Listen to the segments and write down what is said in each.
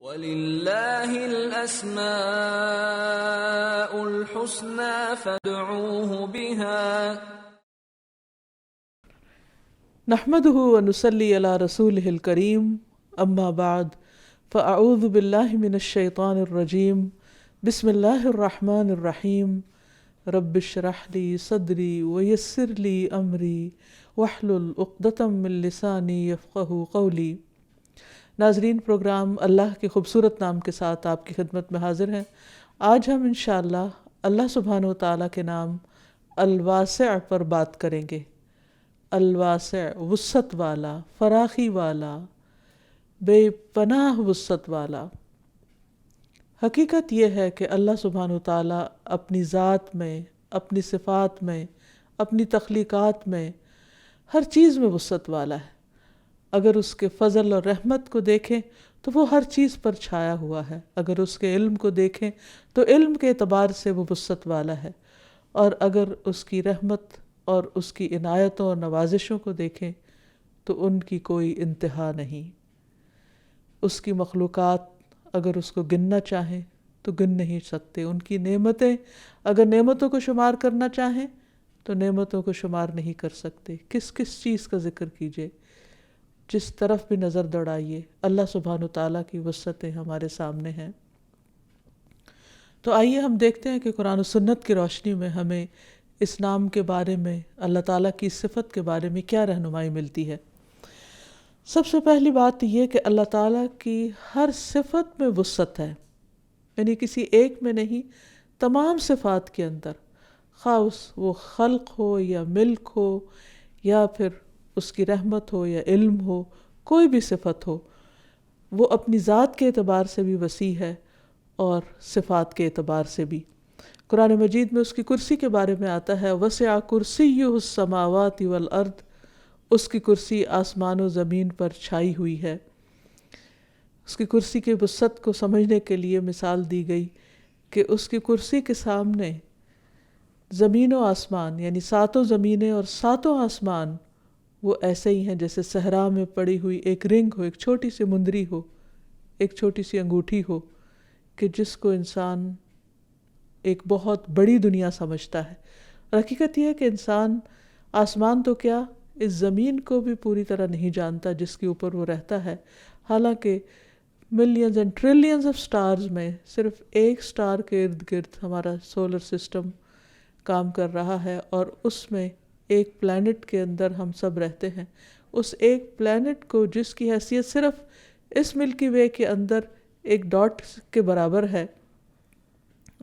وَلِلَّهِ الْأَسْمَاءُ الْحُسْنَى فَادْعُوهُ بِهَا نحمده ونصلي على رسوله الكريم اما بعد فاعوذ باللہ من الشیطان الرجیم بسم اللہ الرحمن الرحیم رب اشرح لي صدری ویسر لي امری واحلل عقدۃ من لسانی یفقہوا قولی۔ ناظرین، پروگرام اللہ کے خوبصورت نام کے ساتھ آپ کی خدمت میں حاضر ہیں۔ آج ہم انشاءاللہ اللہ سبحانہ و تعالیٰ کے نام الواسع پر بات کریں گے۔ الواسع، وسعت والا، فراخی والا، بے پناہ وسعت والا۔ حقیقت یہ ہے کہ اللہ سبحانہ و تعالیٰ اپنی ذات میں، اپنی صفات میں، اپنی تخلیقات میں، ہر چیز میں وسعت والا ہے۔ اگر اس کے فضل اور رحمت کو دیکھیں تو وہ ہر چیز پر چھایا ہوا ہے، اگر اس کے علم کو دیکھیں تو علم کے اعتبار سے وہ وسعت والا ہے، اور اگر اس کی رحمت اور اس کی عنایتوں اور نوازشوں کو دیکھیں تو ان کی کوئی انتہا نہیں۔ اس کی مخلوقات اگر اس کو گننا چاہیں تو گن نہیں سکتے، ان کی نعمتیں اگر نعمتوں کو شمار کرنا چاہیں تو نعمتوں کو شمار نہیں کر سکتے۔ کس کس چیز کا ذکر کیجئے، جس طرف بھی نظر دوڑائیے اللہ سبحانہ تعالیٰ کی وسعتیں ہمارے سامنے ہیں۔ تو آئیے ہم دیکھتے ہیں کہ قرآن و سنت کی روشنی میں ہمیں اس نام کے بارے میں، اللہ تعالیٰ کی صفت کے بارے میں کیا رہنمائی ملتی ہے۔ سب سے پہلی بات یہ کہ اللہ تعالیٰ کی ہر صفت میں وسعت ہے، یعنی کسی ایک میں نہیں، تمام صفات کے اندر، خواہ وہ خلق ہو یا ملک ہو یا پھر اس کی رحمت ہو یا علم ہو، کوئی بھی صفت ہو، وہ اپنی ذات کے اعتبار سے بھی وسیع ہے اور صفات کے اعتبار سے بھی۔ قرآن مجید میں اس کی کرسی کے بارے میں آتا ہے وسع کرسیہ السماوات والارض، اس کی کرسی آسمان و زمین پر چھائی ہوئی ہے۔ اس کی کرسی کی وسعت کو سمجھنے کے لیے مثال دی گئی کہ اس کی کرسی کے سامنے زمین و آسمان، یعنی ساتوں زمینیں اور ساتوں آسمان، وہ ایسے ہی ہیں جیسے صحرا میں پڑی ہوئی ایک رنگ ہو، ایک چھوٹی سی مندری ہو، ایک چھوٹی سی انگوٹھی ہو، کہ جس کو انسان ایک بہت بڑی دنیا سمجھتا ہے۔ اور حقیقت یہ ہے کہ انسان آسمان تو کیا، اس زمین کو بھی پوری طرح نہیں جانتا جس کے اوپر وہ رہتا ہے، حالانکہ millions and trillions of stars میں صرف ایک سٹار کے ارد گرد ہمارا سولر سسٹم کام کر رہا ہے، اور اس میں ایک پلانٹ کے اندر ہم سب رہتے ہیں۔ اس ایک پلانٹ کو، جس کی حیثیت صرف اس ملکی وے کے اندر ایک ڈاٹ کے برابر ہے،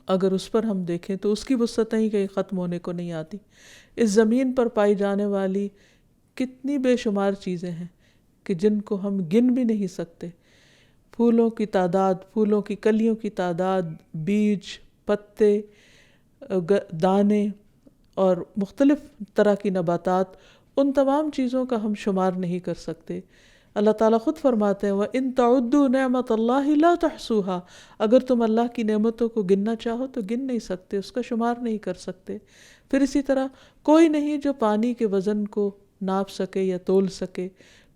اگر اس پر ہم دیکھیں تو اس کی وسعتیں ہی کہیں ختم ہونے کو نہیں آتی۔ اس زمین پر پائی جانے والی کتنی بے شمار چیزیں ہیں کہ جن کو ہم گن بھی نہیں سکتے۔ پھولوں کی تعداد، پھولوں کی کلیوں کی تعداد، بیج، پتے، دانے اور مختلف طرح کی نباتات، ان تمام چیزوں کا ہم شمار نہیں کر سکتے۔ اللہ تعالیٰ خود فرماتے ہیں وَإِن تَعُدُّوا نِعْمَةَ اللَّهِ لَا تُحْصُوهَا، اگر تم اللہ کی نعمتوں کو گننا چاہو تو گن نہیں سکتے، اس کا شمار نہیں کر سکتے۔ پھر اسی طرح کوئی نہیں جو پانی کے وزن کو ناپ سکے یا تول سکے،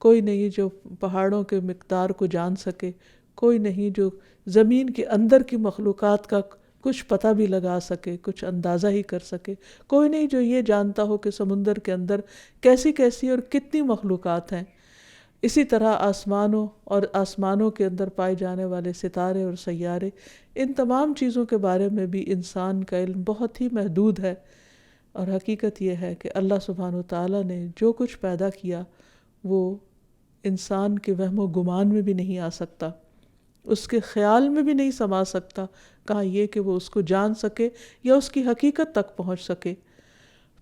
کوئی نہیں جو پہاڑوں کے مقدار کو جان سکے، کوئی نہیں جو زمین کے اندر کی مخلوقات کا کچھ پتہ بھی لگا سکے، کچھ اندازہ ہی کر سکے، کوئی نہیں جو یہ جانتا ہو کہ سمندر کے اندر کیسی کیسی اور کتنی مخلوقات ہیں۔ اسی طرح آسمانوں کے اندر پائے جانے والے ستارے اور سیارے، ان تمام چیزوں کے بارے میں بھی انسان کا علم بہت ہی محدود ہے۔ اور حقیقت یہ ہے کہ اللہ سبحانہ وتعالیٰ نے جو کچھ پیدا کیا وہ انسان کے وہم و گمان میں بھی نہیں آ سکتا، اس کے خیال میں بھی نہیں سما سکتا، کہاں یہ کہ وہ اس کو جان سکے یا اس کی حقیقت تک پہنچ سکے۔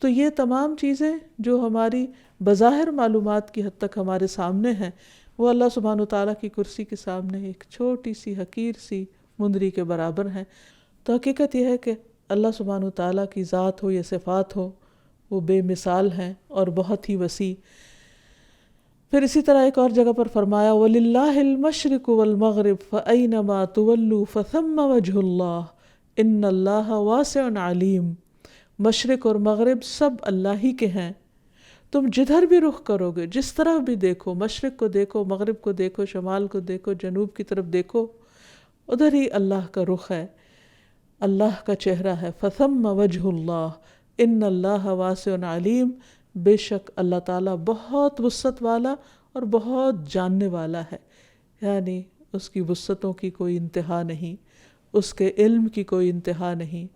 تو یہ تمام چیزیں جو ہماری بظاہر معلومات کی حد تک ہمارے سامنے ہیں، وہ اللہ سبحانہ وتعالیٰ کی کرسی کے سامنے ایک چھوٹی سی حقیر سی مندری کے برابر ہیں۔ تو حقیقت یہ ہے کہ اللہ سبحانہ وتعالیٰ کی ذات ہو یا صفات ہو، وہ بے مثال ہیں اور بہت ہی وسیع۔ پھر اسی طرح ایک اور جگہ پر فرمایا وَلِلَّهِ الْمَشْرِقُ وَالْمَغْرِبُ فَأَيْنَمَا تُوَلُّوا فَثَمَّ وَجْهُ اللَّهِ إِنَّ اللَّهَ وَاسِعٌ عَلِيمٌ، مشرق اور مغرب سب اللہ ہی کے ہیں، تم جدھر بھی رخ کرو گے، جس طرف بھی دیکھو، مشرق کو دیکھو، مغرب کو دیکھو، شمال کو دیکھو، جنوب کی طرف دیکھو، ادھر ہی اللہ کا رخ ہے، اللہ کا چہرہ ہے۔ فثم وجہ اللہ ان اللہ واسع علیم، بے شک اللہ تعالیٰ بہت وسعت والا اور بہت جاننے والا ہے، یعنی اس کی وسعتوں کی کوئی انتہا نہیں، اس کے علم کی کوئی انتہا نہیں۔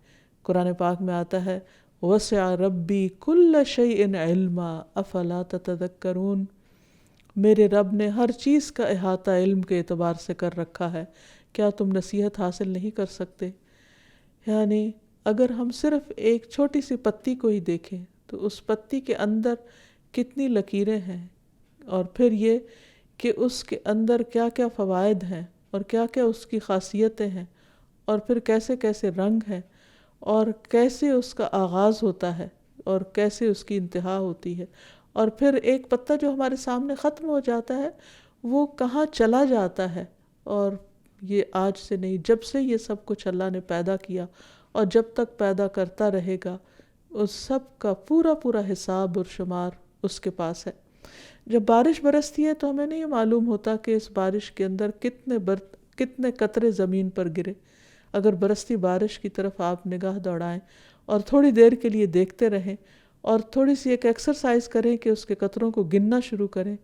قرآن پاک میں آتا ہے وسع ربی کل شیء علما افلا تتذکرون، میرے رب نے ہر چیز کا احاطہ علم کے اعتبار سے کر رکھا ہے، کیا تم نصیحت حاصل نہیں کر سکتے؟ یعنی اگر ہم صرف ایک چھوٹی سی پتی کو ہی دیکھیں تو اس پتی کے اندر کتنی لکیریں ہیں، اور پھر یہ کہ اس کے اندر کیا کیا فوائد ہیں اور کیا کیا اس کی خاصیتیں ہیں، اور پھر کیسے کیسے رنگ ہیں، اور کیسے اس کا آغاز ہوتا ہے اور کیسے اس کی انتہا ہوتی ہے، اور پھر ایک پتا جو ہمارے سامنے ختم ہو جاتا ہے وہ کہاں چلا جاتا ہے۔ اور یہ آج سے نہیں، جب سے یہ سب کچھ اللہ نے پیدا کیا اور جب تک پیدا کرتا رہے گا، اس سب کا پورا پورا حساب اور شمار اس کے پاس ہے۔ جب بارش برستی ہے تو ہمیں نہیں معلوم ہوتا کہ اس بارش کے اندر کتنے قطرے زمین پر گرے۔ اگر برستی بارش کی طرف آپ نگاہ دوڑائیں اور تھوڑی دیر کے لیے دیکھتے رہیں اور تھوڑی سی ایک ایکسرسائز کریں کہ اس کے قطروں کو گننا شروع کریں،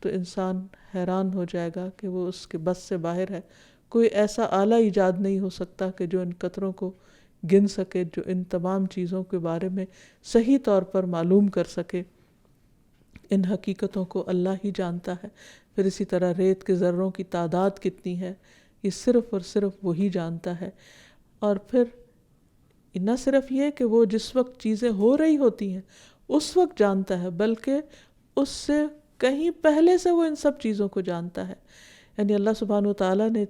تو انسان حیران ہو جائے گا کہ وہ اس کے بس سے باہر ہے۔ کوئی ایسا آلہ ایجاد نہیں ہو سکتا کہ جو ان قطروں کو گن سکے، جو ان تمام چیزوں کے بارے میں صحیح طور پر معلوم کر سکے۔ ان حقیقتوں کو اللہ ہی جانتا ہے۔ پھر اسی طرح ریت کے ذروں کی تعداد کتنی ہے، یہ صرف اور صرف وہی جانتا ہے۔ اور پھر نہ صرف یہ کہ وہ جس وقت چیزیں ہو رہی ہوتی ہیں اس وقت جانتا ہے، بلکہ اس سے کہیں پہلے سے وہ ان سب چیزوں کو جانتا ہے۔ یعنی اللہ سبحانہ وتعالیٰ نے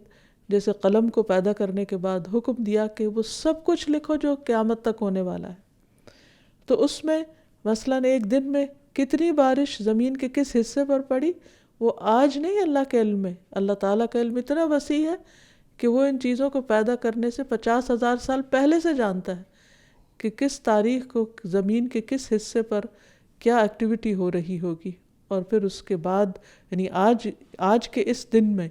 جیسے قلم کو پیدا کرنے کے بعد حکم دیا کہ وہ سب کچھ لکھو جو قیامت تک ہونے والا ہے، تو اس میں مثلاً ایک دن میں کتنی بارش زمین کے کس حصے پر پڑی وہ آج نہیں اللہ کے علم میں۔ اللہ تعالیٰ کا علم اتنا وسیع ہے کہ وہ ان چیزوں کو پیدا کرنے سے 50,000 سال پہلے سے جانتا ہے کہ کس تاریخ کو زمین کے کس حصے پر کیا ایکٹیویٹی ہو رہی ہوگی، اور پھر اس کے بعد یعنی آج کے اس دن میں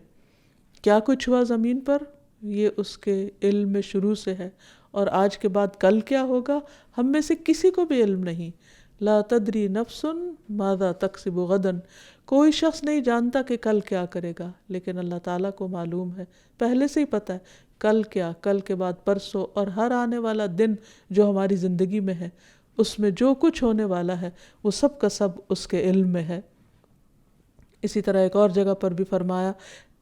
کیا کچھ ہوا زمین پر، یہ اس کے علم میں شروع سے ہے۔ اور آج کے بعد کل کیا ہوگا ہم میں سے کسی کو بھی علم نہیں۔ لا تدری نفس ماذا تکسب غدا، کوئی شخص نہیں جانتا کہ کل کیا کرے گا، لیکن اللہ تعالیٰ کو معلوم ہے، پہلے سے ہی پتہ ہے کل کیا، کل کے بعد پرسوں، اور ہر آنے والا دن جو ہماری زندگی میں ہے اس میں جو کچھ ہونے والا ہے وہ سب کا سب اس کے علم میں ہے۔ اسی طرح ایک اور جگہ پر بھی فرمایا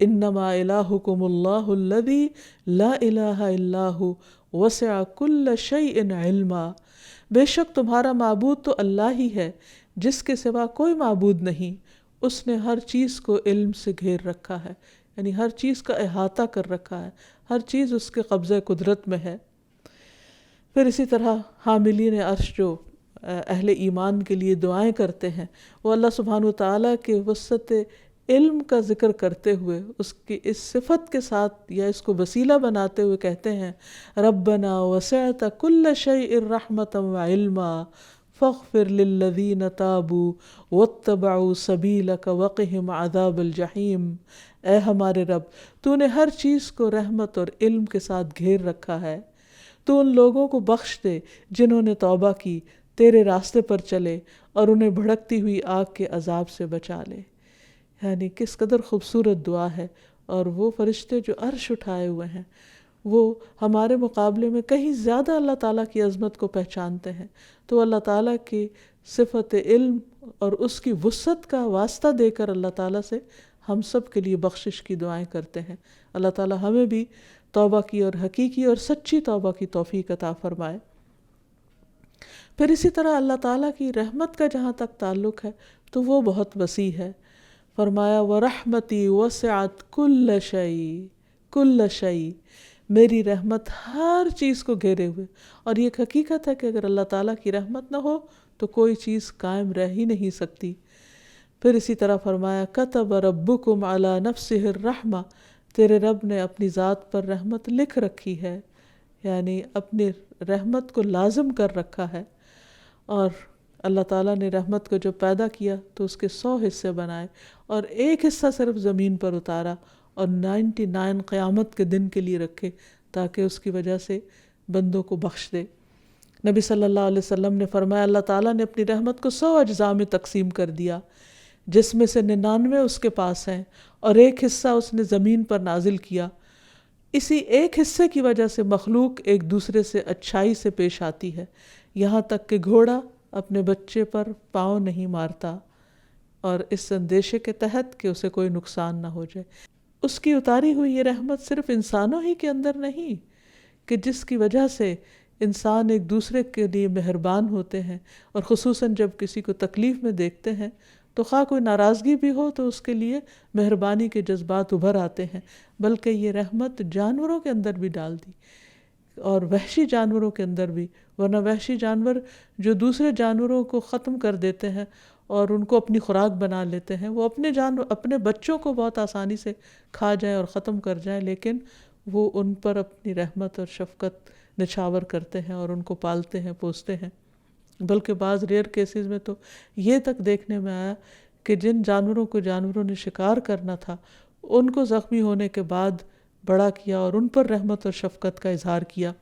انما الہکم اللہ الذی لا الہ الا ھو وسع کل شیء علما، بے شک تمہارا معبود تو اللہ ہی ہے جس کے سوا کوئی معبود نہیں، اس نے ہر چیز کو علم سے گھیر رکھا ہے، یعنی ہر چیز کا احاطہ کر رکھا ہے، ہر چیز اس کے قبضہ قدرت میں ہے۔ پھر اسی طرح حاملین عرش جو اہل ایمان کے لیے دعائیں کرتے ہیں، وہ اللہ سبحانہ وتعالیٰ کے وسعت علم کا ذکر کرتے ہوئے اس کی اس صفت کے ساتھ یا اس کو وسیلہ بناتے ہوئے کہتے ہیں ربنا وسعت کل شیء رحمۃ وعلما فاغفر للذین تابوا واتبعوا سبیلک وقہم عذاب الجحیم، اے ہمارے رب تو نے ہر چیز کو رحمت اور علم کے ساتھ گھیر رکھا ہے، تو ان لوگوں کو بخش دے جنہوں نے توبہ کی، تیرے راستے پر چلے اور انہیں بھڑکتی ہوئی آگ کے عذاب سے بچا لے۔ یعنی کس قدر خوبصورت دعا ہے، اور وہ فرشتے جو عرش اٹھائے ہوئے ہیں وہ ہمارے مقابلے میں کہیں زیادہ اللہ تعالیٰ کی عظمت کو پہچانتے ہیں، تو اللہ تعالیٰ کی صفت علم اور اس کی وسعت کا واسطہ دے کر اللہ تعالیٰ سے ہم سب کے لیے بخشش کی دعائیں کرتے ہیں۔ اللہ تعالیٰ ہمیں بھی توبہ کی اور حقیقی اور سچی توبہ کی توفیق عطا فرمائے۔ پھر اسی طرح اللہ تعالیٰ کی رحمت کا جہاں تک تعلق ہے تو وہ بہت وسیع ہے۔ فرمایا وَرَحْمَتِي وَسِعَتْ كُلَّ شَيْءٍ كُلَّ شَيْءٍ، میری رحمت ہر چیز کو گھیرے ہوئے، اور یہ ایک حقیقت ہے کہ اگر اللہ تعالیٰ کی رحمت نہ ہو تو کوئی چیز قائم رہ ہی نہیں سکتی۔ پھر اسی طرح فرمایا كَتَبَ رَبُّكُمْ عَلَى نَفْسِهِ الرَّحْمَةَ، تیرے رب نے اپنی ذات پر رحمت لکھ رکھی ہے، یعنی اپنی رحمت کو لازم کر رکھا ہے۔ اور اللہ تعالیٰ نے رحمت کو جب پیدا کیا تو اس کے 100 حصے بنائے اور ایک حصہ صرف زمین پر اتارا، اور 99 قیامت کے دن کے لیے رکھے تاکہ اس کی وجہ سے بندوں کو بخش دے۔ نبی صلی اللہ علیہ وسلم نے فرمایا اللہ تعالیٰ نے اپنی رحمت کو 100 اجزاء میں تقسیم کر دیا، جس میں سے 99 اس کے پاس ہیں اور ایک حصہ اس نے زمین پر نازل کیا۔ اسی ایک حصے کی وجہ سے مخلوق ایک دوسرے سے اچھائی سے پیش آتی ہے، یہاں تک کہ گھوڑا اپنے بچے پر پاؤں نہیں مارتا، اور اس اندیشے کے تحت کہ اسے کوئی نقصان نہ ہو جائے۔ اس کی اتاری ہوئی یہ رحمت صرف انسانوں ہی کے اندر نہیں کہ جس کی وجہ سے انسان ایک دوسرے کے لیے مہربان ہوتے ہیں، اور خصوصاً جب کسی کو تکلیف میں دیکھتے ہیں تو خواہ کوئی ناراضگی بھی ہو تو اس کے لیے مہربانی کے جذبات ابھر آتے ہیں، بلکہ یہ رحمت جانوروں کے اندر بھی ڈال دی، اور وحشی جانوروں کے اندر بھی، ورنہ وحشی جانور جو دوسرے جانوروں کو ختم کر دیتے ہیں اور ان کو اپنی خوراک بنا لیتے ہیں، وہ اپنے بچوں کو بہت آسانی سے کھا جائیں اور ختم کر جائیں، لیکن وہ ان پر اپنی رحمت اور شفقت نچھاور کرتے ہیں اور ان کو پالتے ہیں، پوستے ہیں۔ بلکہ بعض ریئر کیسز میں تو یہ تک دیکھنے میں آیا کہ جن جانوروں کو جانوروں نے شکار کرنا تھا ان کو زخمی ہونے کے بعد بڑا کیا اور ان پر رحمت اور شفقت کا اظہار کیا۔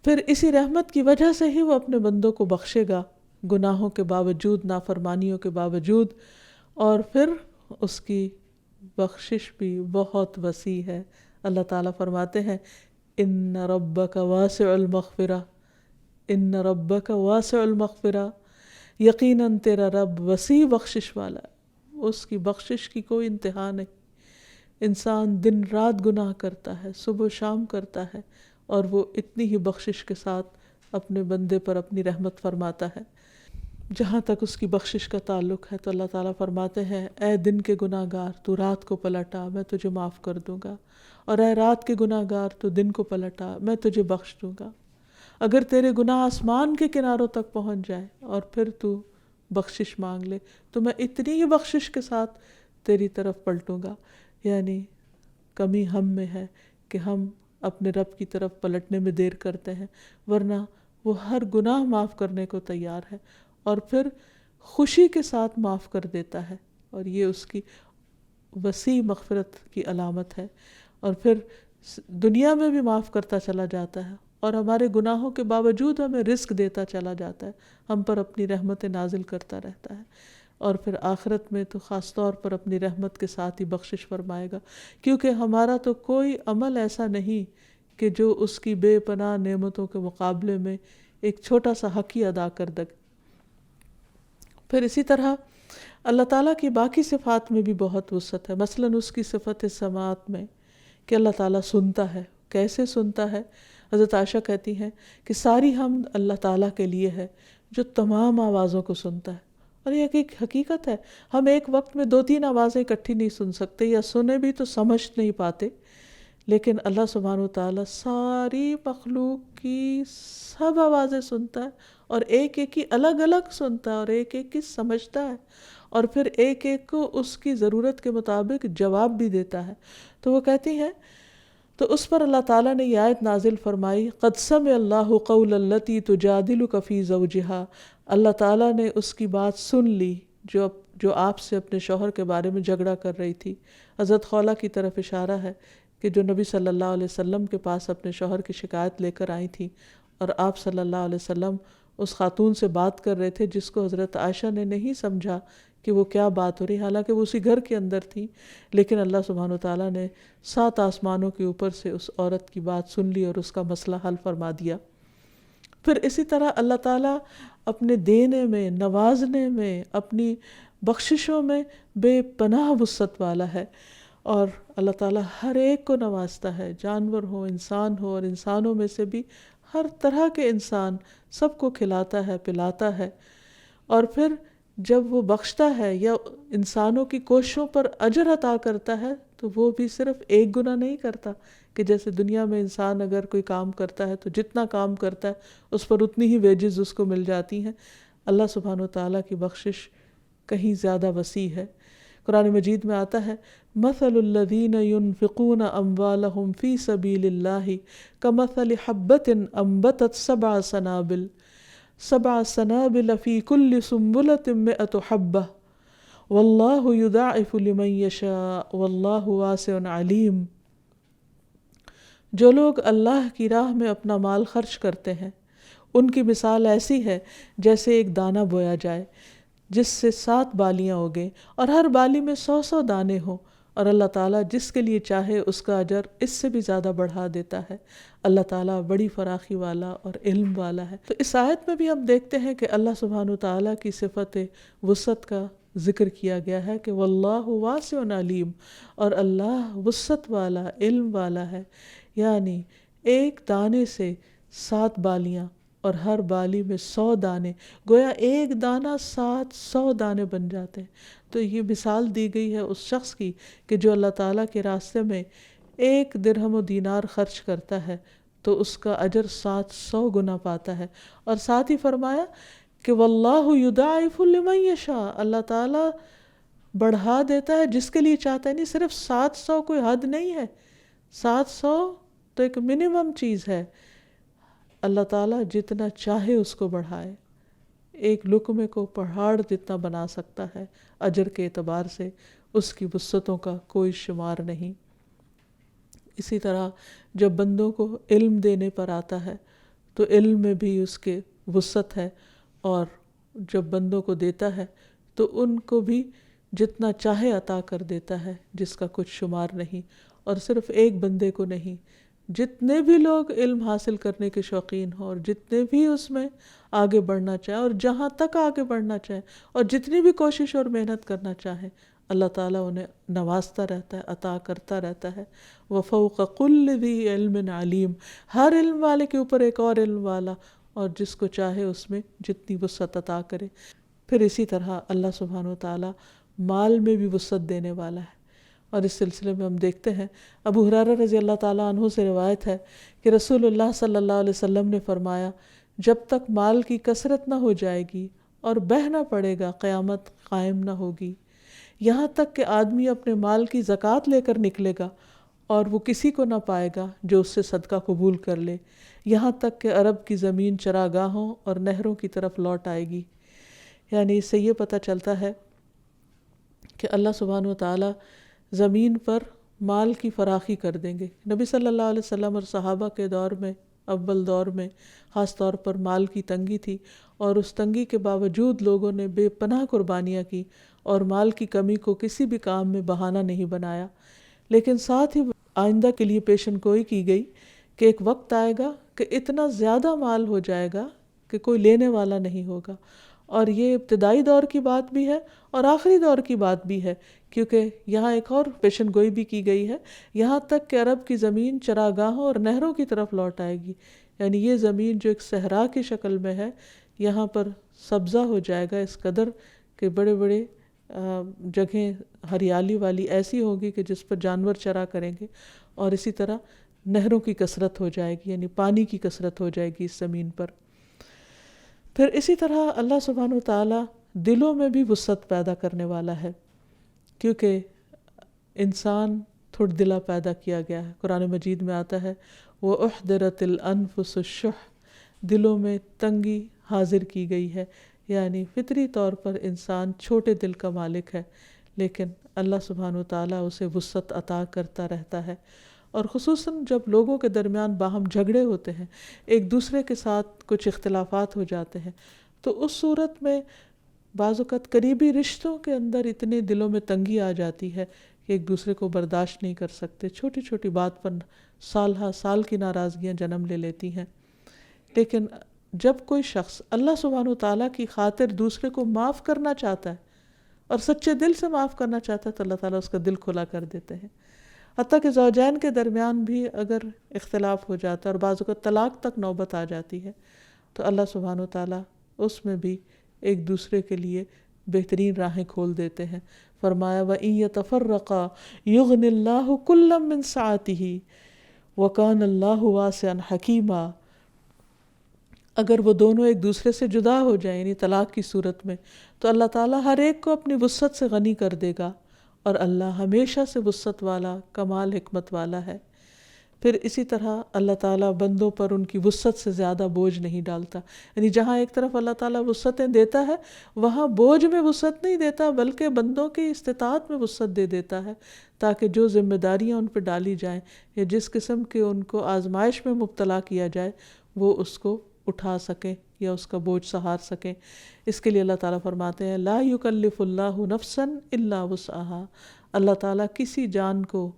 پھر اسی رحمت کی وجہ سے ہی وہ اپنے بندوں کو بخشے گا، گناہوں کے باوجود، نافرمانیوں کے باوجود، اور پھر اس کی بخشش بھی بہت وسیع ہے۔ اللہ تعالیٰ فرماتے ہیں ان ربک واسع المغفرہ، ان ربک واسع المغفرہ، یقیناً تیرا رب وسیع بخشش والا ہے، اس کی بخشش کی کوئی انتہا نہیں۔ انسان دن رات گناہ کرتا ہے، صبح و شام کرتا ہے، اور وہ اتنی ہی بخشش کے ساتھ اپنے بندے پر اپنی رحمت فرماتا ہے۔ جہاں تک اس کی بخشش کا تعلق ہے تو اللہ تعالیٰ فرماتے ہیں اے دن کے گناہ گار تو رات کو پلٹا میں تجھے معاف کر دوں گا، اور اے رات کے گناہ گار تو دن کو پلٹا میں تجھے بخش دوں گا۔ اگر تیرے گناہ آسمان کے کناروں تک پہنچ جائے اور پھر تو بخشش مانگ لے تو میں اتنی ہی بخشش کے ساتھ تیری طرف پلٹوں گا۔ یعنی کمی ہم میں ہے کہ ہم اپنے رب کی طرف پلٹنے میں دیر کرتے ہیں، ورنہ وہ ہر گناہ معاف کرنے کو تیار ہے اور پھر خوشی کے ساتھ معاف کر دیتا ہے، اور یہ اس کی وسیع مغفرت کی علامت ہے۔ اور پھر دنیا میں بھی معاف کرتا چلا جاتا ہے اور ہمارے گناہوں کے باوجود ہمیں رزق دیتا چلا جاتا ہے، ہم پر اپنی رحمت نازل کرتا رہتا ہے، اور پھر آخرت میں تو خاص طور پر اپنی رحمت کے ساتھ ہی بخشش فرمائے گا، کیونکہ ہمارا تو کوئی عمل ایسا نہیں کہ جو اس کی بے پناہ نعمتوں کے مقابلے میں ایک چھوٹا سا حق ہی ادا کر دے۔ پھر اسی طرح اللہ تعالیٰ کی باقی صفات میں بھی بہت وسعت ہے، مثلاً اس کی صفت سماعت میں کہ اللہ تعالیٰ سنتا ہے۔ کیسے سنتا ہے؟ حضرت عائشہ کہتی ہیں کہ ساری حمد اللہ تعالیٰ کے لیے ہے جو تمام آوازوں کو سنتا ہے، اور یہ ایک حقیقت ہے، ہم ایک وقت میں 2-3 آوازیں اکٹھی نہیں سن سکتے، یا سنے بھی تو سمجھ نہیں پاتے، لیکن اللہ سبحانہ وتعالیٰ ساری مخلوق کی سب آوازیں سنتا ہے، اور ایک ایک کی الگ الگ سنتا ہے، اور ایک ایک کی سمجھتا ہے، اور پھر ایک ایک کو اس کی ضرورت کے مطابق جواب بھی دیتا ہے۔ تو وہ کہتی ہیں، تو اس پر اللہ تعالیٰ نے یہ آیت نازل فرمائی قد سمع اللہ قول التی تجادلک فی زوجہا، اللہ تعالیٰ نے اس کی بات سن لی جو آپ سے اپنے شوہر کے بارے میں جھگڑا کر رہی تھی۔ حضرت خولہ کی طرف اشارہ ہے کہ جو نبی صلی اللہ علیہ وسلم کے پاس اپنے شوہر کی شکایت لے کر آئی تھی، اور آپ صلی اللہ علیہ وسلم اس خاتون سے بات کر رہے تھے جس کو حضرت عائشہ نے نہیں سمجھا کہ وہ کیا بات ہو رہی، حالانکہ وہ اسی گھر کے اندر تھی، لیکن اللہ سبحانہ وتعالیٰ نے 7 آسمانوں کے اوپر سے اس عورت کی بات سن لی اور اس کا مسئلہ حل فرما دیا۔ پھر اسی طرح اللہ تعالیٰ اپنے دینے میں، نوازنے میں، اپنی بخششوں میں بے پناہ وسعت والا ہے، اور اللہ تعالیٰ ہر ایک کو نوازتا ہے، جانور ہو، انسان ہو، اور انسانوں میں سے بھی ہر طرح کے انسان، سب کو کھلاتا ہے، پلاتا ہے۔ اور پھر جب وہ بخشتا ہے یا انسانوں کی کوششوں پر اجر عطا کرتا ہے تو وہ بھی صرف ایک گناہ نہیں کرتا، کہ جیسے دنیا میں انسان اگر کوئی کام کرتا ہے تو جتنا کام کرتا ہے اس پر اتنی ہی ویجز اس کو مل جاتی ہیں۔ اللہ سبحانہ وتعالیٰ کی بخشش کہیں زیادہ وسیع ہے، قرآن مجید میں آتا ہے مثل الذین ينفقون اموالهم فی سبیل اللہ کمثل حبۃ انبتت سبع سنابل فی کل سنبلۃ مئۃ حبہ واللہ یضاعف لمن یشاء واللہ واسع علیم۔ جو لوگ اللہ کی راہ میں اپنا مال خرچ کرتے ہیں ان کی مثال ایسی ہے جیسے ایک دانہ بویا جائے جس سے 7 بالیاں اگیں اور ہر بالی میں 100 دانے ہوں، اور اللہ تعالیٰ جس کے لیے چاہے اس کا اجر اس سے بھی زیادہ بڑھا دیتا ہے۔ اللہ تعالیٰ بڑی فراخی والا اور علم والا ہے۔ تو اس آیت میں بھی ہم دیکھتے ہیں کہ اللہ سبحانہ وتعالیٰ کی صفت وسعت کا ذکر کیا گیا ہے کہ واللہ واسع علیم، اور اللہ وسعت والا علم والا ہے، یعنی ایک دانے سے 7 بالیاں اور ہر بالی میں 100 دانے، گویا ایک دانہ 700 دانے بن جاتے ہیں۔ تو یہ مثال دی گئی ہے اس شخص کی کہ جو اللہ تعالیٰ کے راستے میں 1 درہم و دینار خرچ کرتا ہے تو اس کا اجر 700 گنا پاتا ہے، اور ساتھ ہی فرمایا کہ واللہ یضاعف لمن یشاء، اللہ تعالیٰ بڑھا دیتا ہے جس کے لیے چاہتا ہے۔ نہیں صرف 700 کوئی حد نہیں ہے، 700 تو ایک منیمم چیز ہے، اللہ تعالیٰ جتنا چاہے اس کو بڑھائے، ایک لقمے کو پہاڑ جتنا بنا سکتا ہے اجر کے اعتبار سے، اس کی وسعتوں کا کوئی شمار نہیں۔ اسی طرح جب بندوں کو علم دینے پر آتا ہے تو علم میں بھی اس کے وسعت ہے، اور جب بندوں کو دیتا ہے تو ان کو بھی جتنا چاہے عطا کر دیتا ہے جس کا کچھ شمار نہیں، اور صرف ایک بندے کو نہیں، جتنے بھی لوگ علم حاصل کرنے کے شوقین ہوں اور جتنے بھی اس میں آگے بڑھنا چاہیں اور جہاں تک آگے بڑھنا چاہیں اور جتنی بھی کوشش اور محنت کرنا چاہیں، اللہ تعالیٰ انہیں نوازتا رہتا ہے، عطا کرتا رہتا ہے۔ وَفَوْقَ كُلِّ ذِي عِلْمٍ عَلِيمٍ، ہر علم والے کے اوپر ایک اور علم والا، اور جس کو چاہے اس میں جتنی وسعت عطا کرے۔ پھر اسی طرح اللہ سبحانہ وتعالیٰ مال میں بھی وسعت دینے والا ہے، اور اس سلسلے میں ہم دیکھتے ہیں ابو ہریرہ رضی اللہ تعالیٰ عنہ سے روایت ہے کہ رسول اللہ صلی اللہ علیہ وسلم نے فرمایا جب تک مال کی کثرت نہ ہو جائے گی اور بہہ نہ پڑے گا قیامت قائم نہ ہوگی، یہاں تک کہ آدمی اپنے مال کی زکوٰۃ لے کر نکلے گا اور وہ کسی کو نہ پائے گا جو اس سے صدقہ قبول کر لے، یہاں تک کہ عرب کی زمین چراگاہوں اور نہروں کی طرف لوٹ آئے گی۔ یعنی اس سے یہ پتہ چلتا ہے کہ اللہ سبحانہ وتعالیٰ زمین پر مال کی فراخی کر دیں گے۔ نبی صلی اللہ علیہ وسلم اور صحابہ کے دور میں، اول دور میں خاص طور پر مال کی تنگی تھی، اور اس تنگی کے باوجود لوگوں نے بے پناہ قربانیاں کی اور مال کی کمی کو کسی بھی کام میں بہانہ نہیں بنایا، لیکن ساتھ ہی آئندہ کے لیے پیشن گوئی کی گئی کہ ایک وقت آئے گا کہ اتنا زیادہ مال ہو جائے گا کہ کوئی لینے والا نہیں ہوگا، اور یہ ابتدائی دور کی بات بھی ہے اور آخری دور کی بات بھی ہے، کیونکہ یہاں ایک اور پیشن گوئی بھی کی گئی ہے، یہاں تک کہ عرب کی زمین چراگاہوں اور نہروں کی طرف لوٹ آئے گی۔ یعنی یہ زمین جو ایک صحرا کی شکل میں ہے، یہاں پر سبزہ ہو جائے گا اس قدر کہ بڑے بڑے جگہیں ہریالی والی ایسی ہوگی کہ جس پر جانور چرا کریں گے، اور اسی طرح نہروں کی کثرت ہو جائے گی، یعنی پانی کی کثرت ہو جائے گی اس زمین پر۔ پھر اسی طرح اللہ سبحانہ وتعالیٰ دلوں میں بھی وسعت پیدا کرنے والا ہے، کیونکہ انسان تھوڑ دلا پیدا کیا گیا ہے۔ قرآن مجید میں آتا ہے وَأُحْضِرَتِ الْأَنفُسُ الشُّحَّ، دلوں میں تنگی حاضر کی گئی ہے، یعنی فطری طور پر انسان چھوٹے دل کا مالک ہے، لیکن اللہ سبحانہ وتعالیٰ اسے وسعت عطا کرتا رہتا ہے۔ اور خصوصاً جب لوگوں کے درمیان باہم جھگڑے ہوتے ہیں، ایک دوسرے کے ساتھ کچھ اختلافات ہو جاتے ہیں، تو اس صورت میں بعض اوقات قریبی رشتوں کے اندر اتنے دلوں میں تنگی آ جاتی ہے کہ ایک دوسرے کو برداشت نہیں کر سکتے، چھوٹی چھوٹی بات پر سال ہا سال کی ناراضگیاں جنم لے لیتی ہیں۔ لیکن جب کوئی شخص اللہ سبحانہ وتعالیٰ کی خاطر دوسرے کو معاف کرنا چاہتا ہے اور سچے دل سے معاف کرنا چاہتا ہے تو اللہ تعالیٰ اس کا دل کھلا کر دیتے ہیں۔ حتیٰ کہ زوجین کے درمیان بھی اگر اختلاف ہو جاتا ہے اور بعض اوقات طلاق تک نوبت آ جاتی ہے، تو اللہ سبحانہ وتعالیٰ اس میں بھی ایک دوسرے کے لیے بہترین راہیں کھول دیتے ہیں۔ فرمایا وَإِن يَتَفَرَّقَا يُغْنِ اللَّهُ كُلًّا مِّن سَعَتِهِ وَكَانَ اللَّهُ وَاسِعًا حَكِيمًا، اگر وہ دونوں ایک دوسرے سے جدا ہو جائیں، یعنی طلاق کی صورت میں، تو اللہ تعالیٰ ہر ایک کو اپنی وسعت سے غنی کر دے گا، اور اللہ ہمیشہ سے وسعت والا، کمال حکمت والا ہے۔ پھر اسی طرح اللہ تعالیٰ بندوں پر ان کی وسعت سے زیادہ بوجھ نہیں ڈالتا، یعنی جہاں ایک طرف اللہ تعالیٰ وسعتیں دیتا ہے وہاں بوجھ میں وسعت نہیں دیتا، بلکہ بندوں کی استطاعت میں وسعت دے دیتا ہے، تاکہ جو ذمہ داریاں ان پہ ڈالی جائیں یا جس قسم کے ان کو آزمائش میں مبتلا کیا جائے وہ اس کو اٹھا سکیں یا اس کا بوجھ سہار سکیں۔ اس کے لیے اللہ تعالیٰ فرماتے ہیں لا یکلف اللہ نفسا الا وسعها، اللہ تعالیٰ کسی جان کو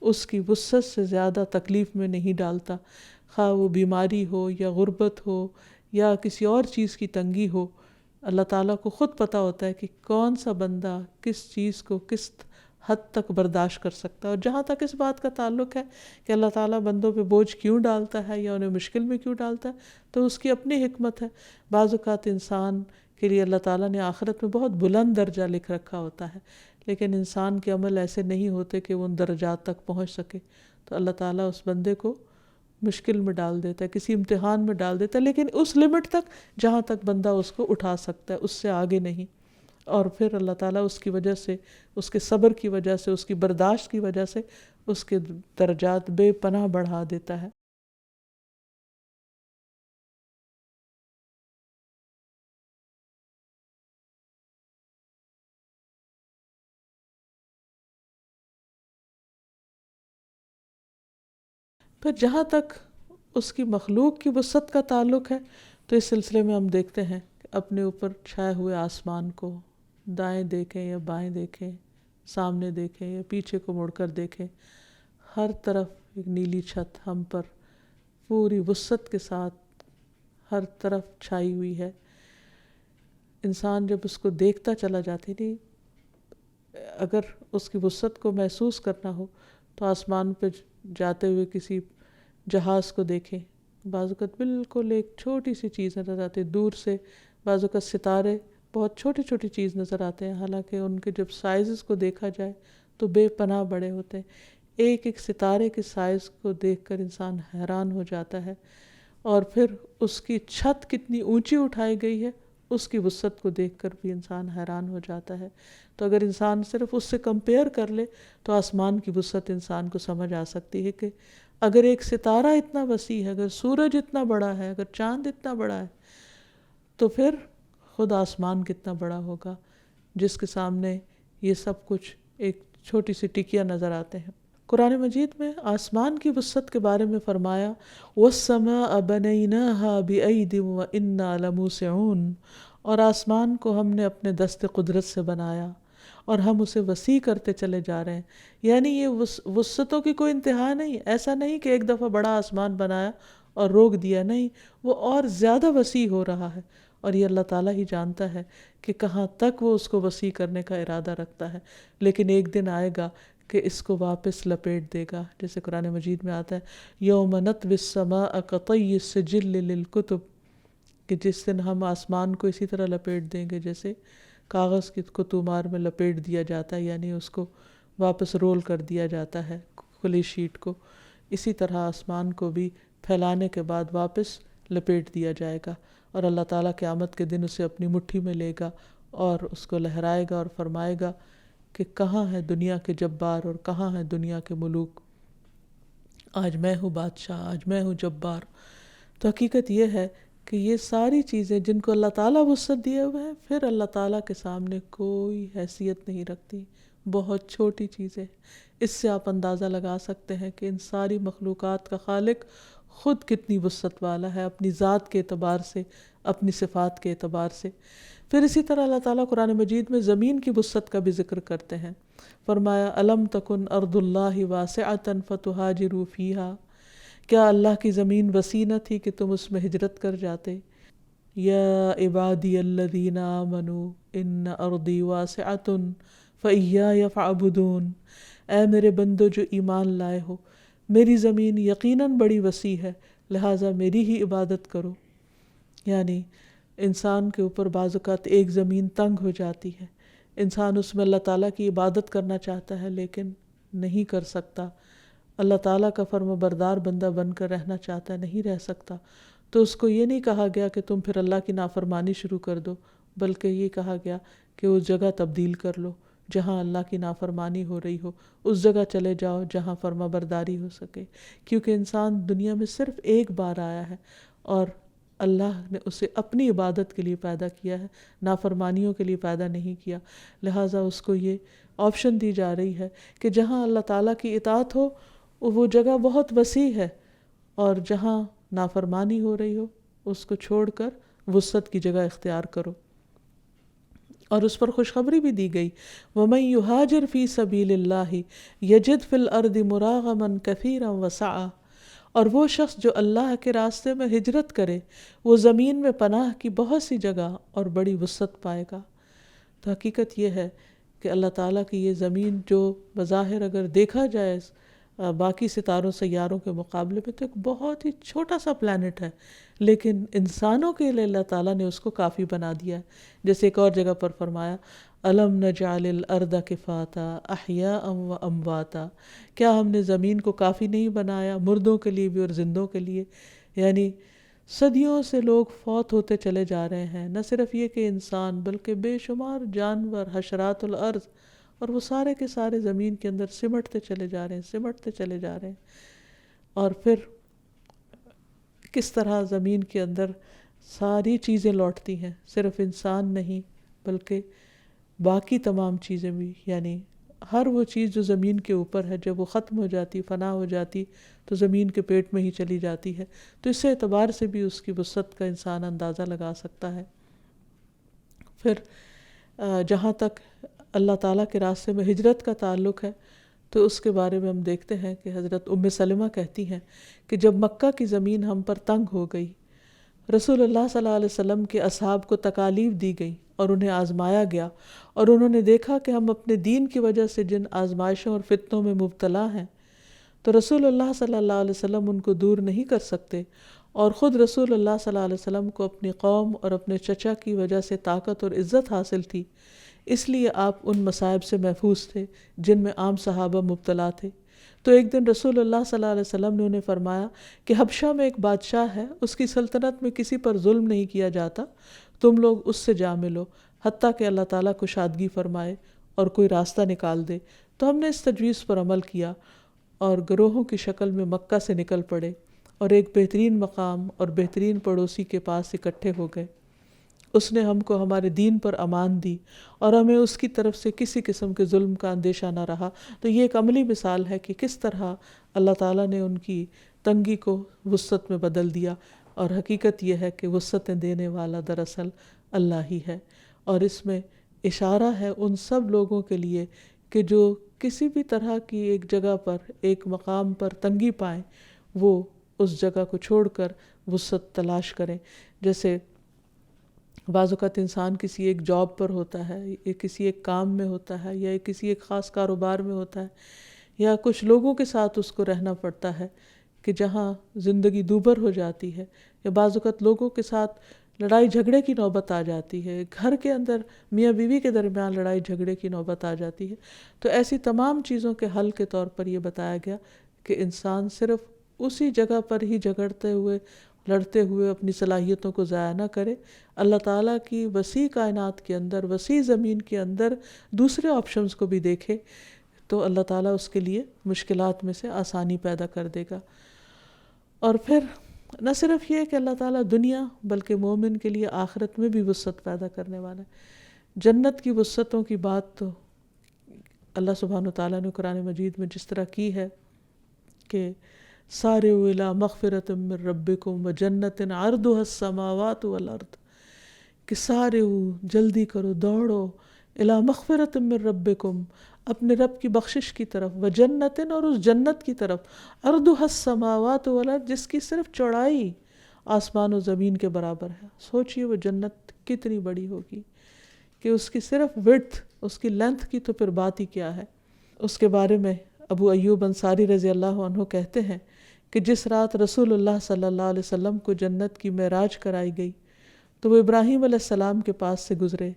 اس کی وسعت سے زیادہ تکلیف میں نہیں ڈالتا، خواہ وہ بیماری ہو یا غربت ہو یا کسی اور چیز کی تنگی ہو۔ اللہ تعالیٰ کو خود پتہ ہوتا ہے کہ کون سا بندہ کس چیز کو کس حد تک برداشت کر سکتا ہے۔ اور جہاں تک اس بات کا تعلق ہے کہ اللہ تعالیٰ بندوں پہ بوجھ کیوں ڈالتا ہے یا انہیں مشکل میں کیوں ڈالتا ہے، تو اس کی اپنی حکمت ہے۔ بعض اوقات انسان کے لیے اللہ تعالیٰ نے آخرت میں بہت بلند درجہ لکھ رکھا ہوتا ہے، لیکن انسان کے عمل ایسے نہیں ہوتے کہ وہ ان درجات تک پہنچ سکے، تو اللہ تعالیٰ اس بندے کو مشکل میں ڈال دیتا ہے، کسی امتحان میں ڈال دیتا ہے، لیکن اس لمٹ تک جہاں تک بندہ اس کو اٹھا سکتا ہے، اس سے آگے نہیں۔ اور پھر اللہ تعالیٰ اس کی وجہ سے، اس کے صبر کی وجہ سے، اس کی برداشت کی وجہ سے اس کے درجات بے پناہ بڑھا دیتا ہے۔ پھر جہاں تک اس کی مخلوق کی وسعت کا تعلق ہے تو اس سلسلے میں ہم دیکھتے ہیں کہ اپنے اوپر چھائے ہوئے آسمان کو دائیں دیکھیں یا بائیں دیکھیں، سامنے دیکھیں یا پیچھے کو مڑ کر دیکھیں، ہر طرف ایک نیلی چھت ہم پر پوری وسعت کے ساتھ ہر طرف چھائی ہوئی ہے۔ انسان جب اس کو دیکھتا چلا جاتا نہیں، اگر اس کی وسعت کو محسوس کرنا ہو تو آسمان پہ جاتے ہوئے کسی جہاز کو دیکھیں، بعض اوقات بالکل ایک چھوٹی سی چیز نظر آتی ہے دور سے، بعض اوقات ستارے بہت چھوٹی چھوٹی چیز نظر آتے ہیں، حالانکہ ان کے جب سائزز کو دیکھا جائے تو بے پناہ بڑے ہوتے ہیں۔ ایک ایک ستارے کے سائز کو دیکھ کر انسان حیران ہو جاتا ہے، اور پھر اس کی چھت کتنی اونچی اٹھائی گئی ہے اس کی وسعت کو دیکھ کر بھی انسان حیران ہو جاتا ہے۔ تو اگر انسان صرف اس سے کمپیئر کر لے تو آسمان کی وسعت انسان کو سمجھ آ سکتی ہے کہ اگر ایک ستارہ اتنا وسیع ہے، اگر سورج اتنا بڑا ہے، اگر چاند اتنا بڑا ہے، تو پھر خود آسمان کتنا بڑا ہوگا جس کے سامنے یہ سب کچھ ایک چھوٹی سی ٹکیا نظر آتے ہیں۔ قرآن مجید میں آسمان کی وسعت کے بارے میں فرمایا وَالسَّمَاءَ بَنَيْنَاهَا بِأَيْدٍ وَإِنَّا لَمُوسِعُونَ، اور آسمان کو ہم نے اپنے دست قدرت سے بنایا اور ہم اسے وسیع کرتے چلے جا رہے ہیں۔ یعنی یہ وسعتوں کی کوئی انتہا نہیں، ایسا نہیں کہ ایک دفعہ بڑا آسمان بنایا اور روک دیا، نہیں، وہ اور زیادہ وسیع ہو رہا ہے، اور یہ اللہ تعالیٰ ہی جانتا ہے کہ کہاں تک وہ اس کو وسیع کرنے کا ارادہ رکھتا ہے، لیکن ایک دن آئے گا کہ اس کو واپس لپیٹ دے گا، جیسے قرآن مجید میں آتا ہے یوم نطوی السماء کطی السجل للکتب، کہ جس دن ہم آسمان کو اسی طرح لپیٹ دیں گے جیسے کاغذ کی کتومار میں لپیٹ دیا جاتا ہے، یعنی اس کو واپس رول کر دیا جاتا ہے کھلی شیٹ کو، اسی طرح آسمان کو بھی پھیلانے کے بعد واپس لپیٹ دیا جائے گا، اور اللہ تعالیٰ قیامت کے دن اسے اپنی مٹھی میں لے گا اور اس کو لہرائے گا اور فرمائے گا کہ کہاں ہے دنیا کے جبار اور کہاں ہے دنیا کے ملوک، آج میں ہوں بادشاہ، آج میں ہوں جبار۔ تو حقیقت یہ ہے کہ یہ ساری چیزیں جن کو اللہ تعالیٰ وسعت دیے ہوئے ہیں، پھر اللہ تعالیٰ کے سامنے کوئی حیثیت نہیں رکھتی، بہت چھوٹی چیزیں۔ اس سے آپ اندازہ لگا سکتے ہیں کہ ان ساری مخلوقات کا خالق خود کتنی وسعت والا ہے، اپنی ذات کے اعتبار سے، اپنی صفات کے اعتبار سے۔ پھر اسی طرح اللہ تعالیٰ قرآن مجید میں زمین کی وسعت کا بھی ذکر کرتے ہیں، فرمایا الم تکن ارض اللہ واسعۃ فتہاجروا فیہا، کیا اللہ کی زمین وسیع نہ تھی کہ تم اس میں ہجرت کر جاتے؟ یا عبادی الذین آمنوا ان ارضی واسعۃ فایای فاعبدون، اے میرے بندو جو ایمان لائے ہو، میری زمین یقیناً بڑی وسیع ہے، لہٰذا میری ہی عبادت کرو۔ یعنی انسان کے اوپر بعض اوقات ایک زمین تنگ ہو جاتی ہے، انسان اس میں اللہ تعالیٰ کی عبادت کرنا چاہتا ہے لیکن نہیں کر سکتا، اللہ تعالیٰ کا فرما بردار بندہ بن کر رہنا چاہتا ہے، نہیں رہ سکتا، تو اس کو یہ نہیں کہا گیا کہ تم پھر اللہ کی نافرمانی شروع کر دو، بلکہ یہ کہا گیا کہ اس جگہ تبدیل کر لو جہاں اللہ کی نافرمانی ہو رہی ہو اس جگہ چلے جاؤ جہاں فرما برداری ہو سکے، کیونکہ انسان دنیا میں صرف ایک بار آیا ہے اور اللہ نے اسے اپنی عبادت کے لیے پیدا کیا ہے، نافرمانیوں کے لیے پیدا نہیں کیا، لہٰذا اس کو یہ آپشن دی جا رہی ہے کہ جہاں اللہ تعالیٰ کی اطاعت ہو وہ جگہ بہت وسیع ہے، اور جہاں نافرمانی ہو رہی ہو اس کو چھوڑ کر وسعت کی جگہ اختیار کرو۔ اور اس پر خوشخبری بھی دی گئی، وَمَن يُهَاجِرْ فِي سَبِيلِ اللَّهِ يَجِدْ فِي الْأَرْضِ مُرَاغَمًا كَثِيرًا وَسَعًا، اور وہ شخص جو اللہ کے راستے میں ہجرت کرے وہ زمین میں پناہ کی بہت سی جگہ اور بڑی وسعت پائے گا۔ تو حقیقت یہ ہے کہ اللہ تعالیٰ کی یہ زمین جو بظاہر اگر دیکھا جائے باقی ستاروں سیاروں کے مقابلے میں تو ایک بہت ہی چھوٹا سا پلانٹ ہے، لیکن انسانوں کے لیے اللہ تعالیٰ نے اس کو کافی بنا دیا ہے۔ جیسے ایک اور جگہ پر فرمایا أَلَمْ نَجْعَلِ الْأَرْضَ كِفَاتًا أَحْيَاءً وَأَمْوَاتًا، کیا ہم نے زمین کو کافی نہیں بنایا مردوں کے لیے بھی اور زندوں کے لیے؟ یعنی صدیوں سے لوگ فوت ہوتے چلے جا رہے ہیں، نہ صرف یہ کہ انسان بلکہ بے شمار جانور، حشرات الارض، اور وہ سارے کے سارے زمین کے اندر سمٹتے چلے جا رہے ہیں۔ اور پھر کس طرح زمین کے اندر ساری چیزیں لوٹتی ہیں، صرف انسان نہیں بلکہ باقی تمام چیزیں بھی، یعنی ہر وہ چیز جو زمین کے اوپر ہے جب وہ ختم ہو جاتی، فنا ہو جاتی تو زمین کے پیٹ میں ہی چلی جاتی ہے۔ تو اس اعتبار سے بھی اس کی وسعت کا انسان اندازہ لگا سکتا ہے۔ پھر جہاں تک اللہ تعالیٰ کے راستے میں ہجرت کا تعلق ہے تو اس کے بارے میں ہم دیکھتے ہیں کہ حضرت ام سلمہ کہتی ہیں کہ جب مکہ کی زمین ہم پر تنگ ہو گئی، رسول اللہ صلی اللہ علیہ وسلم کے اصحاب کو تکالیف دی گئی اور انہیں آزمایا گیا، اور انہوں نے دیکھا کہ ہم اپنے دین کی وجہ سے جن آزمائشوں اور فتنوں میں مبتلا ہیں تو رسول اللہ صلی اللہ علیہ وسلم ان کو دور نہیں کر سکتے، اور خود رسول اللہ صلی اللہ علیہ وسلم کو اپنی قوم اور اپنے چچا کی وجہ سے طاقت اور عزت حاصل تھی، اس لیے آپ ان مصائب سے محفوظ تھے جن میں عام صحابہ مبتلا تھے۔ تو ایک دن رسول اللہ صلی اللہ علیہ وسلم نے انہیں فرمایا کہ حبشہ میں ایک بادشاہ ہے، اس کی سلطنت میں کسی پر ظلم نہیں کیا جاتا، تم لوگ اس سے جا ملو حتیٰ کہ اللہ تعالیٰ کشادگی فرمائے اور کوئی راستہ نکال دے۔ تو ہم نے اس تجویز پر عمل کیا اور گروہوں کی شکل میں مکہ سے نکل پڑے اور ایک بہترین مقام اور بہترین پڑوسی کے پاس اکٹھے ہو گئے۔ اس نے ہم کو ہمارے دین پر امان دی اور ہمیں اس کی طرف سے کسی قسم کے ظلم کا اندیشہ نہ رہا۔ تو یہ ایک عملی مثال ہے کہ کس طرح اللہ تعالیٰ نے ان کی تنگی کو وسعت میں بدل دیا، اور حقیقت یہ ہے کہ وسعتیں دینے والا دراصل اللہ ہی ہے۔ اور اس میں اشارہ ہے ان سب لوگوں کے لیے کہ جو کسی بھی طرح کی ایک جگہ پر، ایک مقام پر تنگی پائیں، وہ اس جگہ کو چھوڑ کر وسعت تلاش کریں۔ جیسے بعض اوقات انسان کسی ایک جاب پر ہوتا ہے، یا کسی ایک کام میں ہوتا ہے، یا کسی ایک خاص کاروبار میں ہوتا ہے، یا کچھ لوگوں کے ساتھ اس کو رہنا پڑتا ہے کہ جہاں زندگی دوبھر ہو جاتی ہے، یا بعض اوقات لوگوں کے ساتھ لڑائی جھگڑے کی نوبت آ جاتی ہے، گھر کے اندر میاں بیوی کے درمیان لڑائی جھگڑے کی نوبت آ جاتی ہے۔ تو ایسی تمام چیزوں کے حل کے طور پر یہ بتایا گیا کہ انسان صرف اسی جگہ پر ہی جھگڑتے ہوئے، لڑتے ہوئے اپنی صلاحیتوں کو ضائع نہ کرے، اللہ تعالیٰ کی وسیع کائنات کے اندر، وسیع زمین کے اندر دوسرے آپشنز کو بھی دیکھے، تو اللہ تعالیٰ اس کے لیے مشکلات میں سے آسانی پیدا کر دے گا۔ اور پھر نہ صرف یہ کہ اللہ تعالیٰ دنیا بلکہ مومن کے لیے آخرت میں بھی وسعت پیدا کرنے والا ہے۔ جنت کی وسعتوں کی بات تو اللہ سبحانہ وتعالیٰ نے قرآن مجید میں جس طرح کی ہے کہ سارعوا الی مغفرۃ من ربکم وجنۃ عرضها السماوات والارض، کہ سارعوا جلدی کرو، دوڑو، الی مغفرۃ من ربکم، اپنے رب کی بخشش کی طرف، وجنۃ، اور اس جنت کی طرف، عرضها السماوات والارض، جس کی صرف چوڑائی آسمان و زمین کے برابر ہے۔ سوچئے وہ جنت کتنی بڑی ہوگی کہ اس کی صرف وڈتھ، اس کی لینتھ کی تو پھر بات ہی کیا ہے۔ اس کے بارے میں ابو ایوب انصاری رضی اللہ عنہ کہتے ہیں کہ جس رات رسول اللہ صلی اللہ علیہ وسلم کو جنت کی معراج کرائی گئی تو وہ ابراہیم علیہ السلام کے پاس سے گزرے،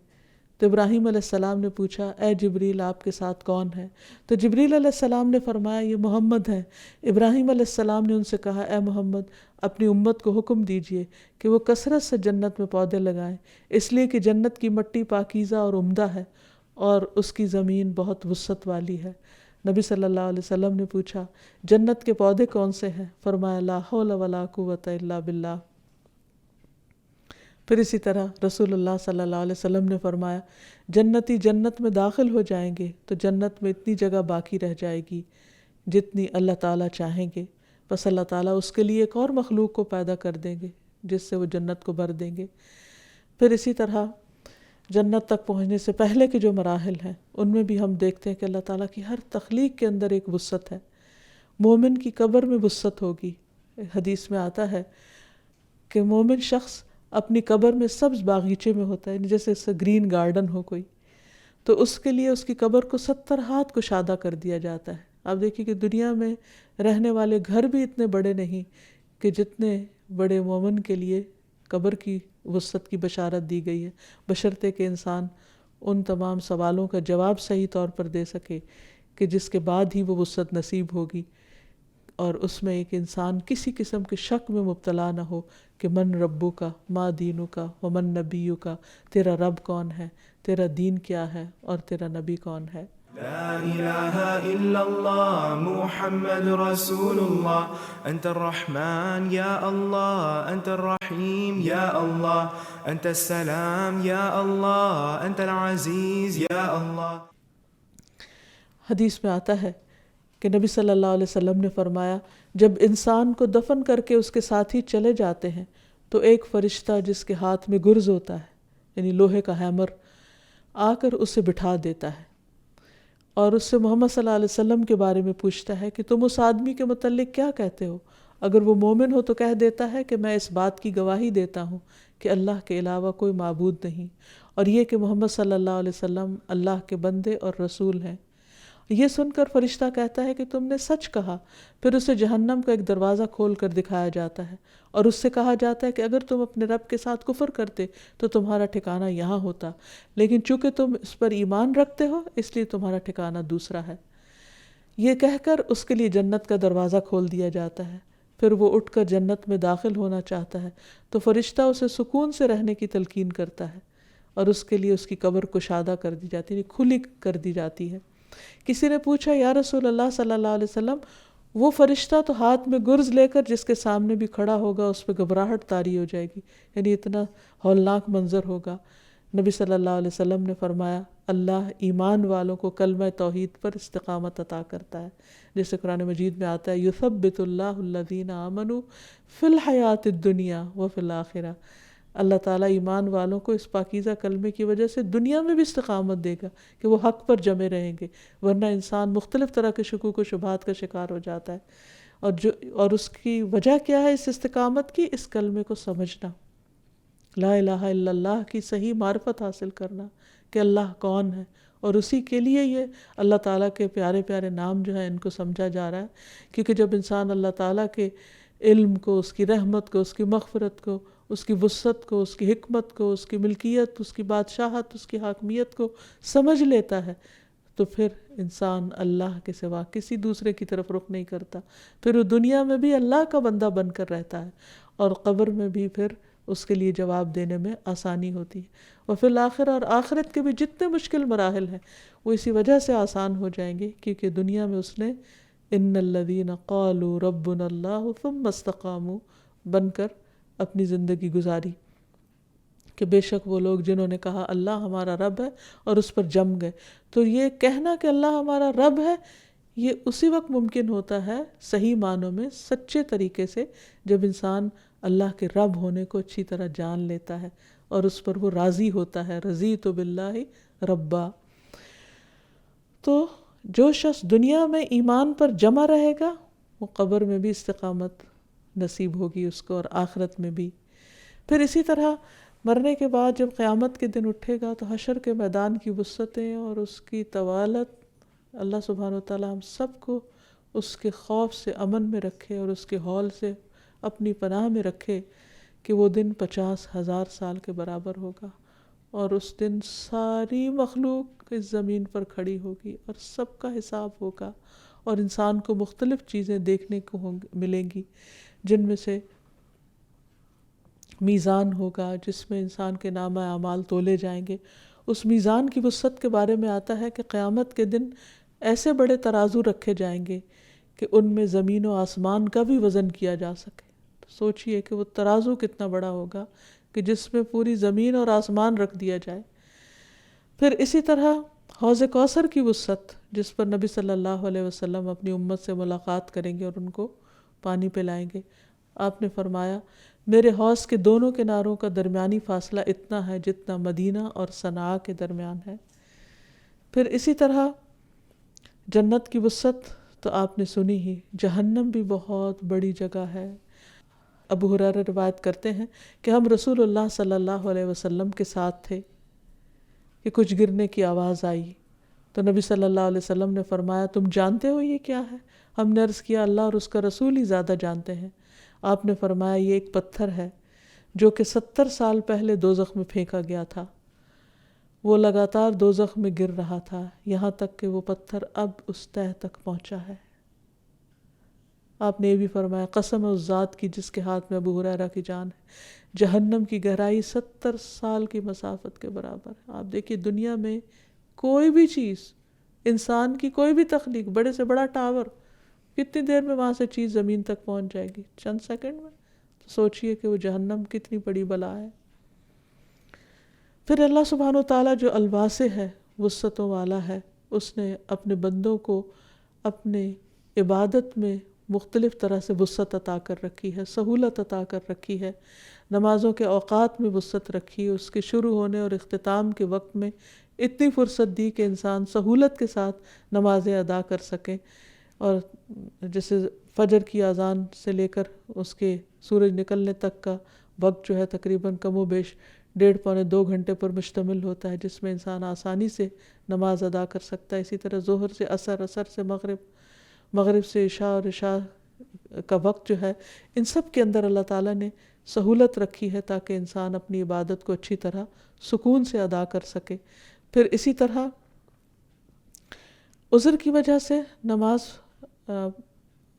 تو ابراہیم علیہ السلام نے پوچھا، اے جبریل آپ کے ساتھ کون ہے؟ تو جبریل علیہ السلام نے فرمایا یہ محمد ہے۔ ابراہیم علیہ السلام نے ان سے کہا، اے محمد اپنی امت کو حکم دیجئے کہ وہ کثرت سے جنت میں پودے لگائیں، اس لیے کہ جنت کی مٹی پاکیزہ اور عمدہ ہے، اور اس کی زمین بہت وسعت والی ہے۔ نبی صلی اللہ علیہ وسلم نے پوچھا جنت کے پودے کون سے ہیں؟ فرمایا لا حول ولا قوت الا باللہ۔ پھر اسی طرح رسول اللہ صلی اللہ علیہ وسلم نے فرمایا جنتی جنت میں داخل ہو جائیں گے تو جنت میں اتنی جگہ باقی رہ جائے گی جتنی اللہ تعالیٰ چاہیں گے، بس اللہ تعالیٰ اس کے لیے ایک اور مخلوق کو پیدا کر دیں گے جس سے وہ جنت کو بھر دیں گے۔ پھر اسی طرح جنت تک پہنچنے سے پہلے کے جو مراحل ہیں ان میں بھی ہم دیکھتے ہیں کہ اللہ تعالیٰ کی ہر تخلیق کے اندر ایک وسعت ہے۔ مومن کی قبر میں وسعت ہوگی۔ حدیث میں آتا ہے کہ مومن شخص اپنی قبر میں سبز باغیچے میں ہوتا ہے، جیسے گرین گارڈن ہو کوئی، تو اس کے لیے اس کی قبر کو 70 ہاتھ کشادہ کر دیا جاتا ہے۔ آپ دیکھیے کہ دنیا میں رہنے والے گھر بھی اتنے بڑے نہیں کہ جتنے بڑے مومن کے لیے قبر کی وسعت کی بشارت دی گئی ہے، بشرطے کہ انسان ان تمام سوالوں کا جواب صحیح طور پر دے سکے کہ جس کے بعد ہی وہ وسعت نصیب ہوگی، اور اس میں ایک انسان کسی قسم کے شک میں مبتلا نہ ہو کہ من ربو کا، ما دینو کا، ومن نبیو کا، تیرا رب کون ہے، تیرا دین کیا ہے، اور تیرا نبی کون ہے۔ لا إله إلا الله محمد رسول الله أنت الرحمن يا الله أنت الرحيم يا الله أنت السلام يا الله أنت العزيز يا الله۔ حدیث میں آتا ہے کہ نبی صلی اللہ علیہ وسلم نے فرمایا جب انسان کو دفن کر کے اس کے ساتھی چلے جاتے ہیں تو ایک فرشتہ جس کے ہاتھ میں گرز ہوتا ہے یعنی لوہے کا ہیمر آ کر اسے بٹھا دیتا ہے اور اس سے محمد صلی اللہ علیہ وسلم کے بارے میں پوچھتا ہے کہ تم اس آدمی کے متعلق کیا کہتے ہو؟ اگر وہ مومن ہو تو کہہ دیتا ہے کہ میں اس بات کی گواہی دیتا ہوں کہ اللہ کے علاوہ کوئی معبود نہیں، اور یہ کہ محمد صلی اللہ علیہ وسلم اللہ کے بندے اور رسول ہیں۔ یہ سن کر فرشتہ کہتا ہے کہ تم نے سچ کہا۔ پھر اسے جہنم کا ایک دروازہ کھول کر دکھایا جاتا ہے اور اس سے کہا جاتا ہے کہ اگر تم اپنے رب کے ساتھ کفر کرتے تو تمہارا ٹھکانہ یہاں ہوتا، لیکن چونکہ تم اس پر ایمان رکھتے ہو اس لیے تمہارا ٹھکانہ دوسرا ہے۔ یہ کہہ کر اس کے لیے جنت کا دروازہ کھول دیا جاتا ہے۔ پھر وہ اٹھ کر جنت میں داخل ہونا چاہتا ہے تو فرشتہ اسے سکون سے رہنے کی تلقین کرتا ہے اور اس کے لیے اس کی قبر کشادہ کر دی جاتی ہے، کھلی کر دی جاتی ہے۔ کسی نے پوچھا یا رسول اللہ صلی اللہ علیہ وسلم وہ فرشتہ تو ہاتھ میں گرز لے کر جس کے سامنے بھی کھڑا ہوگا اس پہ گھبراہٹ طاری ہو جائے گی، یعنی اتنا ہولناک منظر ہوگا۔ نبی صلی اللہ علیہ وسلم نے فرمایا اللہ ایمان والوں کو کلمہ توحید پر استقامت عطا کرتا ہے، جیسے قرآن مجید میں آتا ہے یثبت اللہ الذین آمنوا فی الحیات الدنیا وفی الآخرہ۔ اللہ تعالیٰ ایمان والوں کو اس پاکیزہ کلمے کی وجہ سے دنیا میں بھی استقامت دے گا کہ وہ حق پر جمے رہیں گے، ورنہ انسان مختلف طرح کے شکوک و شبہات کا شکار ہو جاتا ہے۔ اور اس کی وجہ کیا ہے اس استقامت کی؟ اس کلمے کو سمجھنا، لا الہ الا اللہ کی صحیح معرفت حاصل کرنا کہ اللہ کون ہے، اور اسی کے لیے یہ اللہ تعالیٰ کے پیارے پیارے نام جو ہیں ان کو سمجھا جا رہا ہے، کیونکہ جب انسان اللہ تعالیٰ کے علم کو، اس کی رحمت کو، اس کی مغفرت کو، اس کی وسعت کو، اس کی حکمت کو، اس کی ملکیت، اس کی بادشاہت، اس کی حاکمیت کو سمجھ لیتا ہے تو پھر انسان اللہ کے سوا کسی دوسرے کی طرف رخ نہیں کرتا، پھر وہ دنیا میں بھی اللہ کا بندہ بن کر رہتا ہے اور قبر میں بھی پھر اس کے لیے جواب دینے میں آسانی ہوتی ہے، اور پھر آخر اور آخرت کے بھی جتنے مشکل مراحل ہیں وہ اسی وجہ سے آسان ہو جائیں گے کیونکہ دنیا میں اس نے ان الذین قالوا ربنا اللہ ثم استقاموا بن کر اپنی زندگی گزاری، کہ بے شک وہ لوگ جنہوں نے کہا اللہ ہمارا رب ہے اور اس پر جم گئے۔ تو یہ کہنا کہ اللہ ہمارا رب ہے یہ اسی وقت ممکن ہوتا ہے صحیح معنوں میں سچے طریقے سے جب انسان اللہ کے رب ہونے کو اچھی طرح جان لیتا ہے اور اس پر وہ راضی ہوتا ہے، رضیت باللہ ربا۔ تو جو شخص دنیا میں ایمان پر جمع رہے گا وہ قبر میں بھی استقامت نصیب ہوگی اس کو اور آخرت میں بھی۔ پھر اسی طرح مرنے کے بعد جب قیامت کے دن اٹھے گا تو حشر کے میدان کی وسعتیں اور اس کی طوالت، اللہ سبحانہ وتعالی ہم سب کو اس کے خوف سے امن میں رکھے اور اس کے ہول سے اپنی پناہ میں رکھے کہ وہ دن 50,000 سال کے برابر ہوگا، اور اس دن ساری مخلوق اس زمین پر کھڑی ہوگی اور سب کا حساب ہوگا، اور انسان کو مختلف چیزیں دیکھنے کو ملیں گی جن میں سے میزان ہوگا جس میں انسان کے نامہ اعمال تولے جائیں گے، اس میزان کی وسعت کے بارے میں آتا ہے کہ قیامت کے دن ایسے بڑے ترازو رکھے جائیں گے کہ ان میں زمین و آسمان کا بھی وزن کیا جا سکے. سوچئے کہ وہ ترازو کتنا بڑا ہوگا کہ جس میں پوری زمین اور آسمان رکھ دیا جائے. پھر اسی طرح حوض کوثر کی وسعت جس پر نبی صلی اللہ علیہ وسلم اپنی امت سے ملاقات کریں گے اور ان کو پانی پلائیں گے. آپ نے فرمایا میرے حوض کے دونوں کناروں کا درمیانی فاصلہ اتنا ہے جتنا مدینہ اور صنعاء کے درمیان ہے. پھر اسی طرح جنت کی وسعت تو آپ نے سنی ہی. جہنم بھی بہت بڑی جگہ ہے. ابو ہریرہ روایت کرتے ہیں کہ ہم رسول اللہ صلی اللہ علیہ وسلم کے ساتھ تھے کہ کچھ گرنے کی آواز آئی تو نبی صلی اللہ علیہ وسلم نے فرمایا تم جانتے ہو یہ کیا ہے؟ ہم نے عرض کیا اللہ اور اس کا رسول ہی زیادہ جانتے ہیں. آپ نے فرمایا یہ ایک پتھر ہے جو کہ 70 سال پہلے دوزخ میں پھینکا گیا تھا. وہ لگاتار دوزخ میں گر رہا تھا یہاں تک کہ وہ پتھر اب اس تہہ تک پہنچا ہے. آپ نے یہ بھی فرمایا قسم اس ذات کی جس کے ہاتھ میں ابو ہریرہ کی جان ہے جہنم کی گہرائی 70 سال کی مسافت کے برابر ہے. آپ دیکھیے دنیا میں کوئی بھی چیز انسان کی کوئی بھی تخلیق بڑے سے بڑا ٹاور کتنی دیر میں وہاں سے چیز زمین تک پہنچ جائے گی چند سیکنڈ میں. تو سوچئے کہ وہ جہنم کتنی بڑی بلا ہے. پھر اللہ سبحانہ وتعالیٰ جو الواسع ہے وسعتوں والا ہے اس نے اپنے بندوں کو اپنے عبادت میں مختلف طرح سے وسعت عطا کر رکھی ہے سہولت عطا کر رکھی ہے. نمازوں کے اوقات میں وسعت رکھی اس کے شروع ہونے اور اختتام کے وقت میں اتنی فرصت دی کہ انسان سہولت کے ساتھ نمازیں ادا کر سکے. اور جیسے فجر کی اذان سے لے کر اس کے سورج نکلنے تک کا وقت جو ہے تقریباً کم و بیش 1.5-2 گھنٹے پر مشتمل ہوتا ہے جس میں انسان آسانی سے نماز ادا کر سکتا ہے. اسی طرح ظہر سے عصر، عصر سے مغرب، مغرب سے عشاء اور عشاء کا وقت جو ہے ان سب کے اندر اللہ تعالیٰ نے سہولت رکھی ہے تاکہ انسان اپنی عبادت کو اچھی طرح سکون سے ادا کر سکے. پھر اسی طرح عذر کی وجہ سے نماز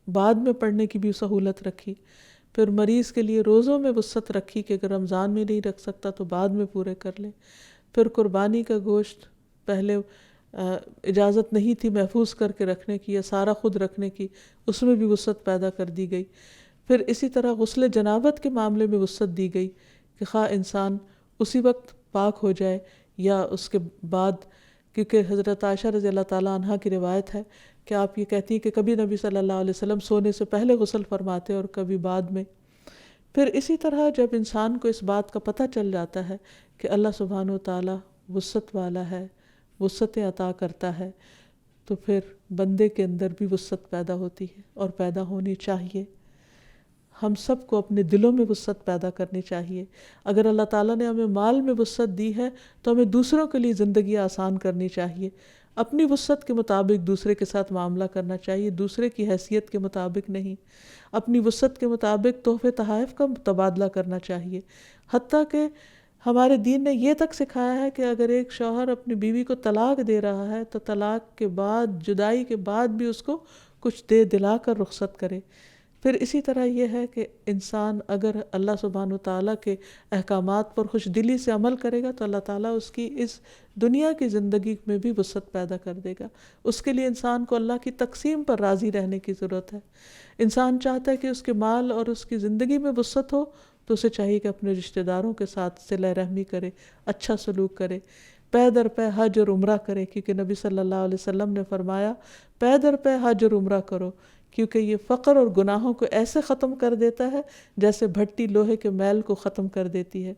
بعد میں پڑھنے کی بھی سہولت رکھی. پھر مریض کے لیے روزوں میں وسعت رکھی کہ اگر رمضان میں نہیں رکھ سکتا تو بعد میں پورے کر لے. پھر قربانی کا گوشت پہلے اجازت نہیں تھی محفوظ کر کے رکھنے کی یا سارا خود رکھنے کی اس میں بھی وسعت پیدا کر دی گئی. پھر اسی طرح غسل جنابت کے معاملے میں وسعت دی گئی کہ خواہ انسان اسی وقت پاک ہو جائے یا اس کے بعد، کیونکہ حضرت عائشہ رضی اللہ تعالیٰ عنہ کی روایت ہے کہ آپ یہ کہتی ہیں کہ کبھی نبی صلی اللہ علیہ وسلم سونے سے پہلے غسل فرماتے اور کبھی بعد میں. پھر اسی طرح جب انسان کو اس بات کا پتہ چل جاتا ہے کہ اللہ سبحانہ وتعالیٰ وسعت والا ہے، وسعتیں عطا کرتا ہے، تو پھر بندے کے اندر بھی وسعت پیدا ہوتی ہے اور پیدا ہونی چاہیے. ہم سب کو اپنے دلوں میں وسعت پیدا کرنی چاہیے. اگر اللہ تعالیٰ نے ہمیں مال میں وسعت دی ہے تو ہمیں دوسروں کے لیے زندگی آسان کرنی چاہیے. اپنی وسعت کے مطابق دوسرے کے ساتھ معاملہ کرنا چاہیے، دوسرے کی حیثیت کے مطابق نہیں. اپنی وسعت کے مطابق تحفے تحائف کا تبادلہ کرنا چاہیے. حتیٰ کہ ہمارے دین نے یہ تک سکھایا ہے کہ اگر ایک شوہر اپنی بیوی کو طلاق دے رہا ہے تو طلاق کے بعد، جدائی کے بعد بھی اس کو کچھ دے دلا کر رخصت کرے. پھر اسی طرح یہ ہے کہ انسان اگر اللہ سبحانہ وتعالیٰ کے احکامات پر خوش دلی سے عمل کرے گا تو اللہ تعالیٰ اس کی اس دنیا کی زندگی میں بھی وسعت پیدا کر دے گا. اس کے لیے انسان کو اللہ کی تقسیم پر راضی رہنے کی ضرورت ہے. انسان چاہتا ہے کہ اس کے مال اور اس کی زندگی میں وسعت ہو تو اسے چاہیے کہ اپنے رشتہ داروں کے ساتھ صلہ رحمی کرے، اچھا سلوک کرے، پے در پے حج اور عمرہ کرے، کیونکہ نبی صلی اللہ علیہ وسلم نے فرمایا پے در پے حج اور عمرہ کرو، کیونکہ یہ فقر اور گناہوں کو ایسے ختم کر دیتا ہے جیسے بھٹی لوہے کے میل کو ختم کر دیتی ہے.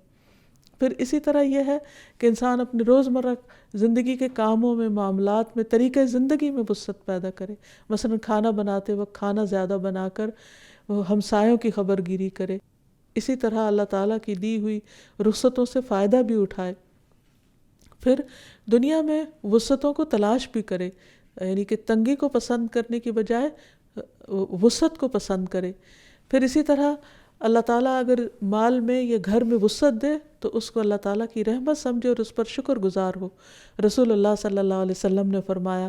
پھر اسی طرح یہ ہے کہ انسان اپنی روزمرہ زندگی کے کاموں میں، معاملات میں، طریقۂ زندگی میں وسعت پیدا کرے. مثلا کھانا بناتے وقت کھانا زیادہ بنا کر ہمسایوں کی خبر گیری کرے. اسی طرح اللہ تعالیٰ کی دی ہوئی رخصتوں سے فائدہ بھی اٹھائے. پھر دنیا میں وسعتوں کو تلاش بھی کرے، یعنی کہ تنگی کو پسند کرنے کی بجائے وسعت کو پسند کرے. پھر اسی طرح اللہ تعالیٰ اگر مال میں یا گھر میں وسعت دے تو اس کو اللہ تعالیٰ کی رحمت سمجھے اور اس پر شکر گزار ہو. رسول اللہ صلی اللہ علیہ وسلم نے فرمایا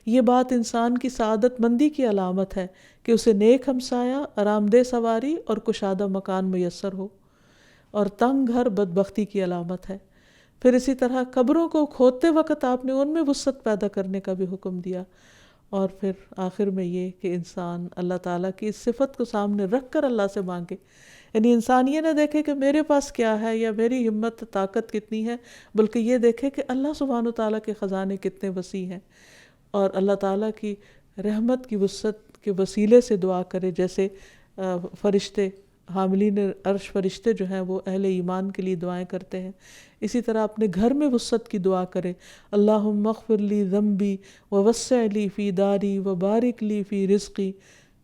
یہ بات انسان کی سعادت مندی کی علامت ہے کہ اسے نیک ہمسایہ، آرام دہ سواری اور کشادہ مکان میسر ہو، اور تنگ گھر بدبختی کی علامت ہے. پھر اسی طرح قبروں کو کھودتے وقت آپ نے ان میں وسعت پیدا کرنے کا بھی حکم دیا، اور پھر آخر میں یہ کہ انسان اللہ تعالیٰ کی اس صفت کو سامنے رکھ کر اللہ سے مانگے، یعنی انسان یہ نہ دیکھے کہ میرے پاس کیا ہے یا میری ہمت طاقت کتنی ہے، بلکہ یہ دیکھے کہ اللہ سبحانہ وتعالیٰ کے خزانے کتنے وسیع ہیں، اور اللہ تعالیٰ کی رحمت کی وسعت کے وسیلے سے دعا کرے، جیسے فرشتے حاملین عرش فرشتے جو ہیں وہ اہل ایمان کے لیے دعائیں کرتے ہیں، اسی طرح اپنے گھر میں وسعت کی دعا کرے، اللہم اغفر لی ذنبی ووسع لی فی داری وبارک لی فی رزقی،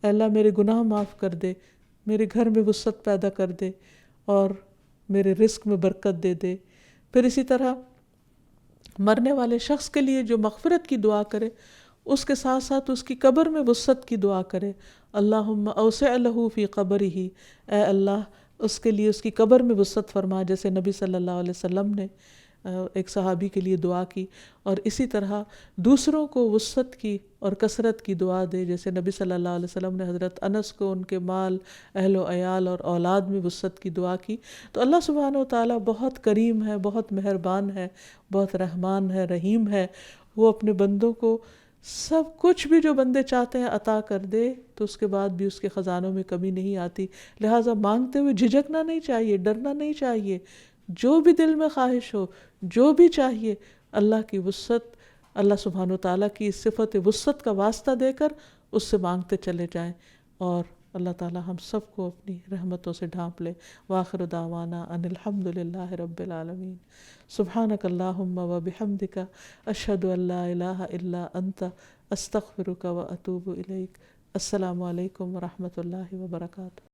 اے اللہ میرے گناہ معاف کر دے، میرے گھر میں وسعت پیدا کر دے اور میرے رزق میں برکت دے دے۔ پھر اسی طرح مرنے والے شخص کے لیے جو مغفرت کی دعا کرے، اس کے ساتھ ساتھ اس کی قبر میں وسعت کی دعا کرے، اللہم اوسع لہ فی قبرہ، اے اللہ اس کے لیے اس کی قبر میں وسعت فرما، جیسے نبی صلی اللہ علیہ وسلم نے ایک صحابی کے لیے دعا کی، اور اسی طرح دوسروں کو وسعت کی اور کثرت کی دعا دے، جیسے نبی صلی اللہ علیہ وسلم نے حضرت انس کو ان کے مال، اہل و عیال اور اولاد میں وسعت کی دعا کی۔ تو اللہ سبحانہ و تعالیٰ بہت کریم ہے، بہت مہربان ہے، بہت رحمان ہے، رحیم ہے، وہ اپنے بندوں کو سب کچھ بھی جو بندے چاہتے ہیں عطا کر دے، تو اس کے بعد بھی اس کے خزانوں میں کمی نہیں آتی، لہٰذا مانگتے ہوئے جھجکنا نہیں چاہیے، ڈرنا نہیں چاہیے، جو بھی دل میں خواہش ہو، جو بھی چاہیے، اللہ کی وسعت، اللہ سبحانہ وتعالیٰ کی صفت وسعت کا واسطہ دے کر اس سے مانگتے چلے جائیں، اور اللہ تعالیٰ ہم سب کو اپنی رحمتوں سے ڈھانپ لے۔ وآخر دعوانا ان الحمد للہ رب العالمین۔ سبحانک اللہم و بحمدک، اشہد ان لا الہ الا انت، استغفرک و اتوب الیک۔ السلام علیکم ورحمۃ اللہ وبرکاتہ۔